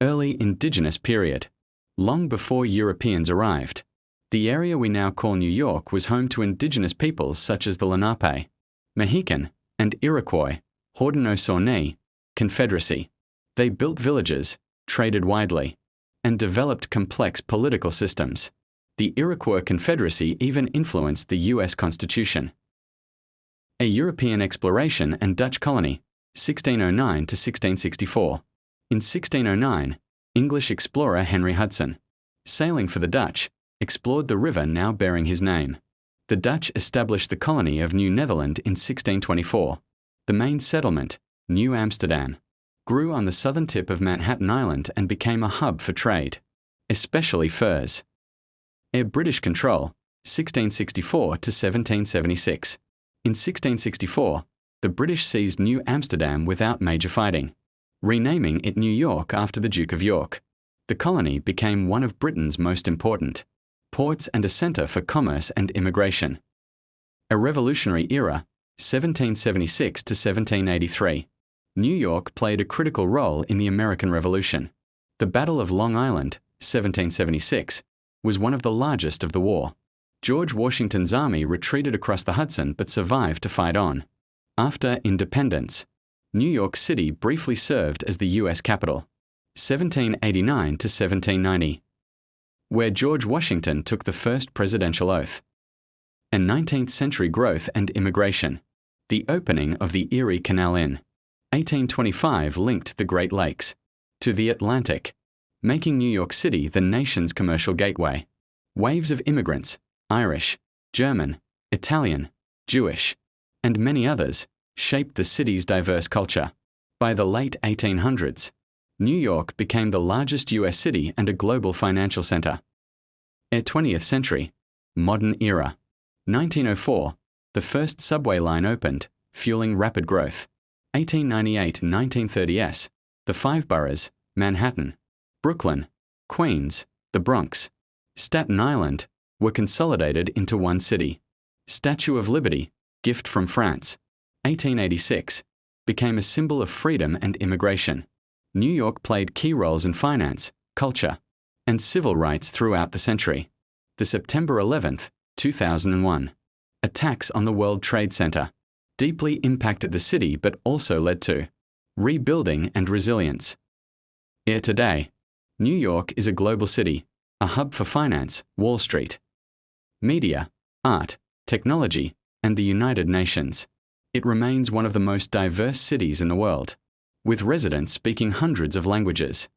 Early indigenous period. Long before Europeans arrived, the area we now call New York was home to indigenous peoples such as the Lenape, Mohican, and Iroquois, Haudenosaunee, Confederacy. They built villages, traded widely, and developed complex political systems. The Iroquois Confederacy even influenced the U.S. Constitution. A European exploration and Dutch colony, 1609 to 1664. In 1609, English explorer Henry Hudson, sailing for the Dutch, explored the river now bearing his name. The Dutch established the colony of New Netherland in 1624. The main settlement, New Amsterdam, grew on the southern tip of Manhattan Island and became a hub for trade, especially furs. British control, 1664 to 1776. In 1664, the British seized New Amsterdam without major fighting, renaming it New York after the Duke of York. The colony became one of Britain's most important ports and a center for commerce and immigration. A Revolutionary Era, 1776 to 1783. New York played a critical role in the American Revolution. The Battle of Long Island, 1776, was one of the largest of the war. George Washington's army retreated across the Hudson but survived to fight on. After independence, New York City briefly served as the U.S. capital, 1789 to 1790, where George Washington took the first presidential oath. A 19th century growth and immigration. The opening of the Erie Canal in 1825 linked the Great Lakes to the Atlantic, making New York City the nation's commercial gateway. Waves of immigrants, Irish, German, Italian, Jewish, and many others, shaped the city's diverse culture. By the late 1800s, New York became the largest U.S. city and a global financial center. 20th century, modern era. 1904, the first subway line opened, fueling rapid growth. 1898-1930s, the five boroughs, Manhattan, Brooklyn, Queens, the Bronx, Staten Island, were consolidated into one city. Statue of Liberty, gift from France, 1886, became a symbol of freedom and immigration. New York played key roles in finance, culture, and civil rights throughout the century. The September 11, 2001, attacks on the World Trade Center deeply impacted the city but also led to rebuilding and resilience. Here today, New York is a global city, a hub for finance, Wall Street, media, art, technology, and the United Nations. It remains one of the most diverse cities in the world, with residents speaking hundreds of languages.